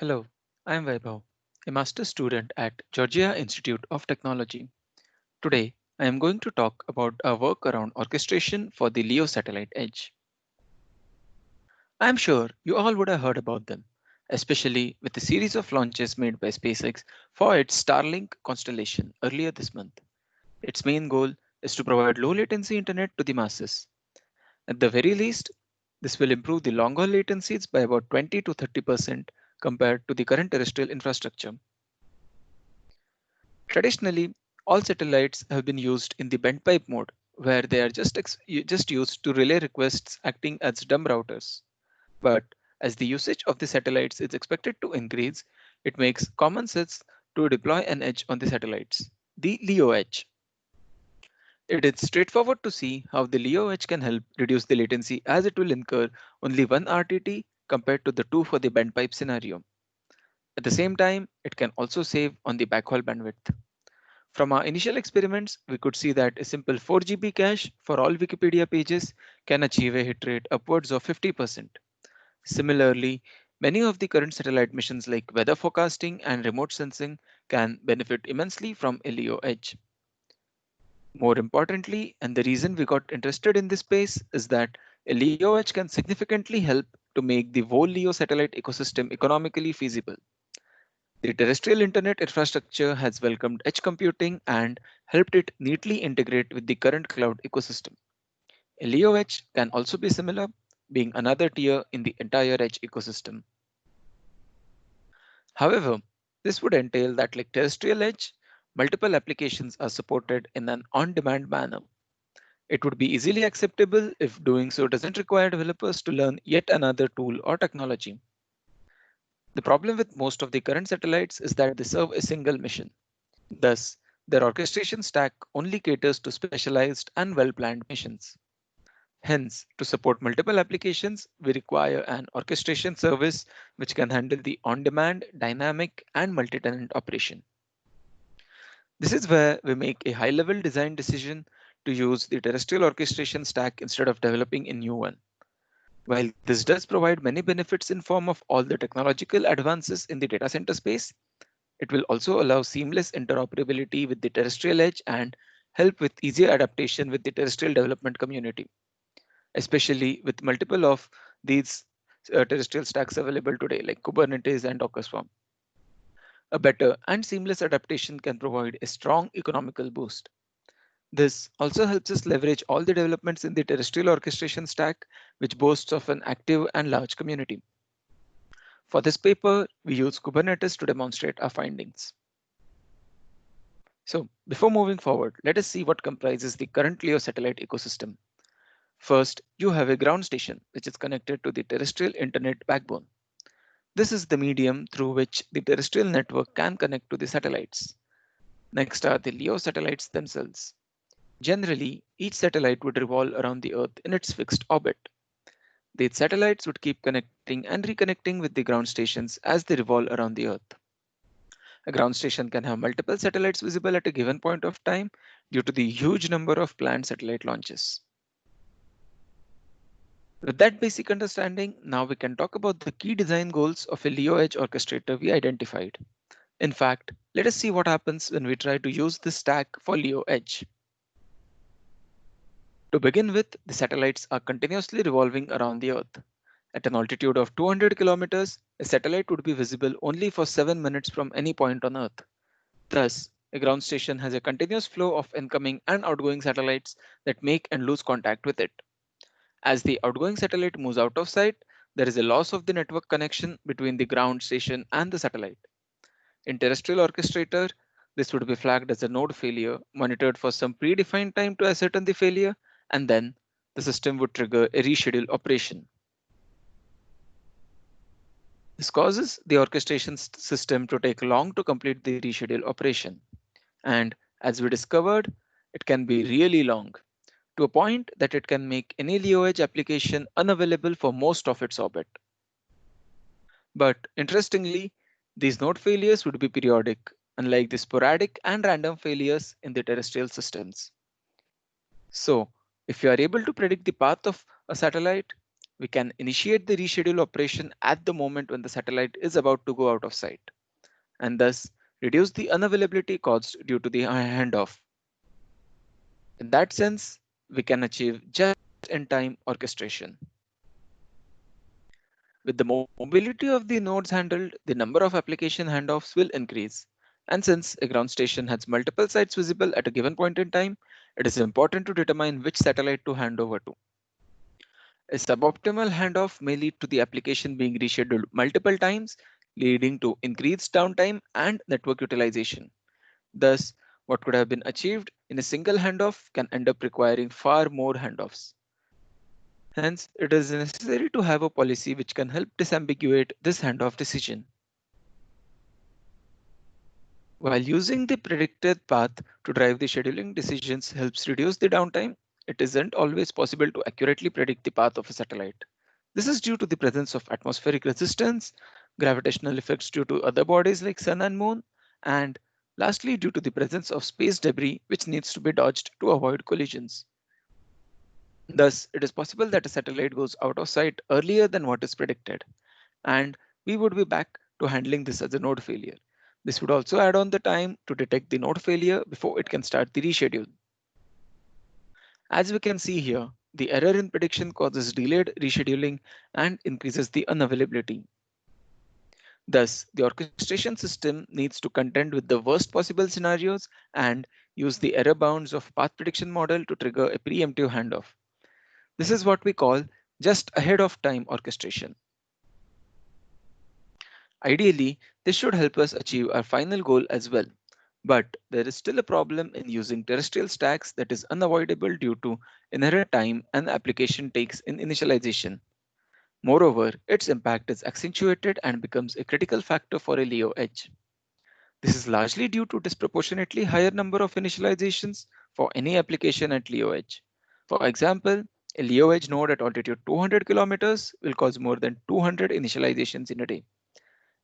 Hello, I am Vaibhav, a master's student at Georgia Institute of Technology. Today, I am going to talk about our work around orchestration for the LEO satellite edge. I am sure you all would have heard about them, especially with the series of launches made by SpaceX for its Starlink constellation earlier this month. Its main goal is to provide low latency internet to the masses. At the very least, this will improve the long haul latencies by about 20 to 30% compared to the current terrestrial infrastructure. Traditionally, all satellites have been used in the bent pipe mode, where they are just used to relay requests acting as dumb routers. But as the usage of the satellites is expected to increase, it makes common sense to deploy an edge on the satellites, the LEO edge. It is straightforward to see how the LEO edge can help reduce the latency as it will incur only one RTT compared to the two for the bent pipe scenario. At the same time, it can also save on the backhaul bandwidth. From our initial experiments, we could see that a simple 4 GB cache for all Wikipedia pages can achieve a hit rate upwards of 50%. Similarly, many of the current satellite missions like weather forecasting and remote sensing can benefit immensely from a LEO edge. More importantly, and the reason we got interested in this space is that a LEO edge can significantly help to make the whole LEO satellite ecosystem economically feasible. The terrestrial internet infrastructure has welcomed edge computing and helped it neatly integrate with the current cloud ecosystem. A LEO edge can also be similar, being another tier in the entire edge ecosystem. However, this would entail that, like terrestrial edge, multiple applications are supported in an on demand manner. It would be easily acceptable if doing so doesn't require developers to learn yet another tool or technology. The problem with most of the current satellites is that they serve a single mission. Thus, their orchestration stack only caters to specialized and well planned missions. Hence, to support multiple applications, we require an orchestration service which can handle the on demand, dynamic, and multi tenant operation. This is where we make a high level design decision to use the terrestrial orchestration stack instead of developing a new one. While this does provide many benefits in form of all the technological advances in the data center space, it will also allow seamless interoperability with the terrestrial edge and help with easier adaptation with the terrestrial development community, especially with multiple of these terrestrial stacks available today, like Kubernetes and Docker Swarm. A better and seamless adaptation can provide a strong economical boost. This also helps us leverage all the developments in the terrestrial orchestration stack, which boasts of an active and large community. For this paper, we use Kubernetes to demonstrate our findings. So, before moving forward, let us see what comprises the current LEO satellite ecosystem. First, you have a ground station, which is connected to the terrestrial internet backbone. This is the medium through which the terrestrial network can connect to the satellites. Next are the LEO satellites themselves. Generally, each satellite would revolve around the Earth in its fixed orbit. These satellites would keep connecting and reconnecting with the ground stations as they revolve around the Earth. A ground station can have multiple satellites visible at a given point of time due to the huge number of planned satellite launches. With that basic understanding, now we can talk about the key design goals of a LEO Edge orchestrator we identified. In fact, let us see what happens when we try to use this stack for LEO Edge. To begin with, the satellites are continuously revolving around the Earth. At an altitude of 200 kilometers, a satellite would be visible only for 7 minutes from any point on Earth. Thus, a ground station has a continuous flow of incoming and outgoing satellites that make and lose contact with it. As the outgoing satellite moves out of sight, there is a loss of the network connection between the ground station and the satellite. In terrestrial orchestrator, this would be flagged as a node failure, monitored for some predefined time to ascertain the failure, and then the system would trigger a reschedule operation. This causes the orchestration system to take long to complete the reschedule operation. And as we discovered, it can be really long, to a point that it can make any LEO Edge application unavailable for most of its orbit. But interestingly, these node failures would be periodic, unlike the sporadic and random failures in the terrestrial systems. So, if you are able to predict the path of a satellite, we can initiate the reschedule operation at the moment when the satellite is about to go out of sight, and thus reduce the unavailability caused due to the handoff. In that sense, we can achieve just-in-time orchestration. With the mobility of the nodes handled, the number of application handoffs will increase. And since a ground station has multiple sites visible at a given point in time, it is important to determine which satellite to hand over to. A suboptimal handoff may lead to the application being rescheduled multiple times, leading to increased downtime and network utilization. Thus, what could have been achieved in a single handoff can end up requiring far more handoffs. Hence, it is necessary to have a policy which can help disambiguate this handoff decision. While using the predicted path to drive the scheduling decisions helps reduce the downtime, it isn't always possible to accurately predict the path of a satellite. This is due to the presence of atmospheric resistance, gravitational effects due to other bodies like Sun and Moon, and lastly, due to the presence of space debris which needs to be dodged to avoid collisions. Thus, it is possible that a satellite goes out of sight earlier than what is predicted, and we would be back to handling this as a node failure. This would also add on the time to detect the node failure before it can start the reschedule. As we can see here, the error in prediction causes delayed rescheduling and increases the unavailability. Thus, the orchestration system needs to contend with the worst possible scenarios and use the error bounds of path prediction model to trigger a preemptive handoff. This is what we call just ahead of time orchestration. Ideally, this should help us achieve our final goal as well. But there is still a problem in using terrestrial stacks that is unavoidable due to inherent time and application takes in initialization. Moreover, its impact is accentuated and becomes a critical factor for a LEO edge. This is largely due to disproportionately higher number of initializations for any application at LEO edge. For example, a LEO edge node at altitude 200 kilometers will cause more than 200 initializations in a day.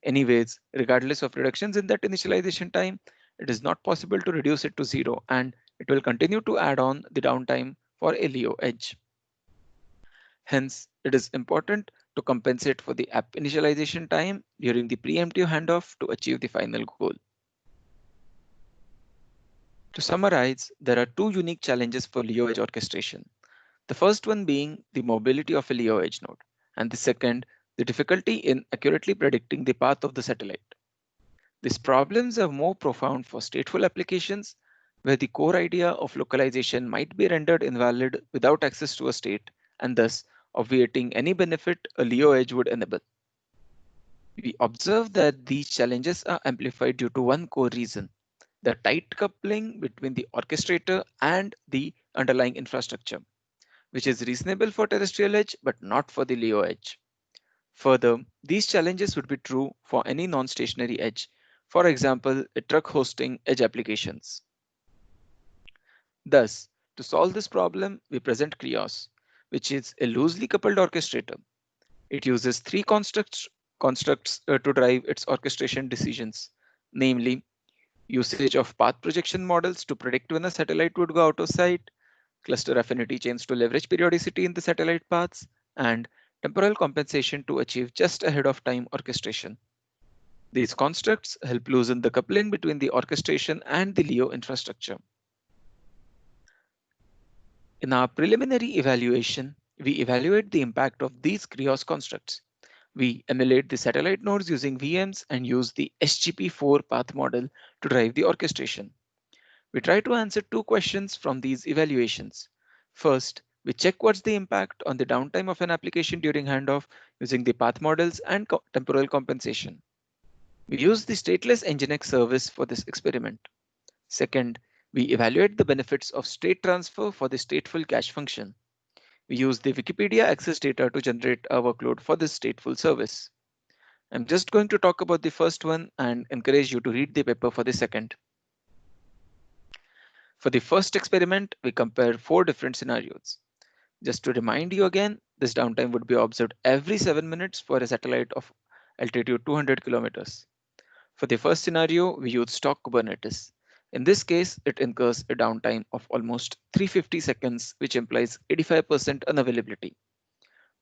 Anyways, regardless of reductions in that initialization time, it is not possible to reduce it to zero and it will continue to add on the downtime for a LEO edge. Hence, it is important to compensate for the app initialization time during the preemptive handoff to achieve the final goal. To summarize, there are two unique challenges for LEO edge orchestration. The first one being the mobility of a LEO edge node, and the second, the difficulty in accurately predicting the path of the satellite. These problems are more profound for stateful applications where the core idea of localization might be rendered invalid without access to a state and thus obviating any benefit a LEO edge would enable. We observe that these challenges are amplified due to one core reason, the tight coupling between the orchestrator and the underlying infrastructure, which is reasonable for terrestrial edge but not for the LEO edge. Further, these challenges would be true for any non-stationary edge, for example, a truck hosting edge applications. Thus, to solve this problem, we present Krios, which is a loosely coupled orchestrator. It uses three constructs to drive its orchestration decisions, namely usage of path projection models to predict when a satellite would go out of sight, cluster affinity chains to leverage periodicity in the satellite paths, and temporal compensation to achieve just ahead of time orchestration. These constructs help loosen the coupling between the orchestration and the LEO infrastructure. In our preliminary evaluation, we evaluate the impact of these Krios constructs. We emulate the satellite nodes using VMs and use the SGP4 path model to drive the orchestration. We try to answer two questions from these evaluations. First, we check what's the impact on the downtime of an application during handoff using the path models and temporal compensation. We use the stateless Nginx service for this experiment. Second, we evaluate the benefits of state transfer for the stateful cache function. We use the Wikipedia access data to generate a workload for this stateful service. I'm just going to talk about the first one and encourage you to read the paper for the second. For the first experiment, we compared 4 different scenarios. Just to remind you again, this downtime would be observed every 7 minutes for a satellite of altitude 200 kilometers. For the first scenario, we use stock Kubernetes. In this case, it incurs a downtime of almost 350 seconds, which implies 85% unavailability.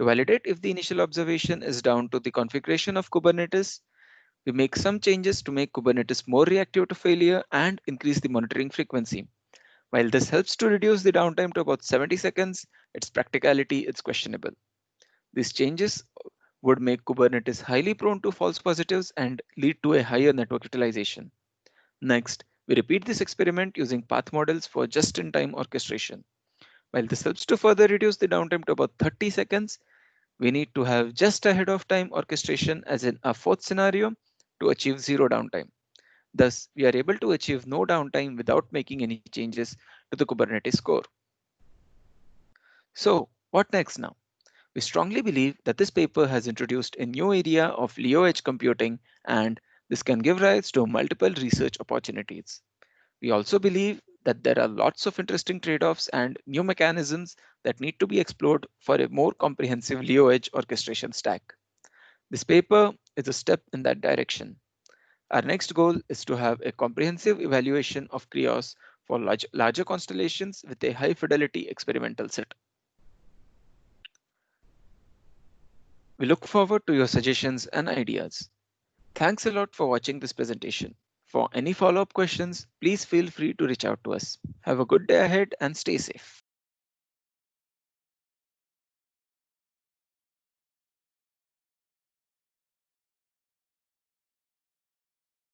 To validate if the initial observation is down to the configuration of Kubernetes, we make some changes to make Kubernetes more reactive to failure and increase the monitoring frequency. While this helps to reduce the downtime to about 70 seconds, its practicality is questionable. These changes would make Kubernetes highly prone to false positives and lead to a higher network utilization. Next, we repeat this experiment using path models for just-in-time orchestration. While this helps to further reduce the downtime to about 30 seconds, we need to have just ahead of time orchestration as in a fourth scenario to achieve zero downtime. Thus, we are able to achieve no downtime without making any changes to the Kubernetes core. So, what next now? We strongly believe that this paper has introduced a new area of Leo edge computing, and this can give rise to multiple research opportunities. We also believe that there are lots of interesting trade-offs and new mechanisms that need to be explored for a more comprehensive Leo edge orchestration stack. This paper is a step in that direction. Our next goal is to have a comprehensive evaluation of Krios for larger constellations with a high fidelity experimental set. We look forward to your suggestions and ideas. Thanks a lot for watching this presentation. For any follow-up questions, please feel free to reach out to us. Have a good day ahead and stay safe.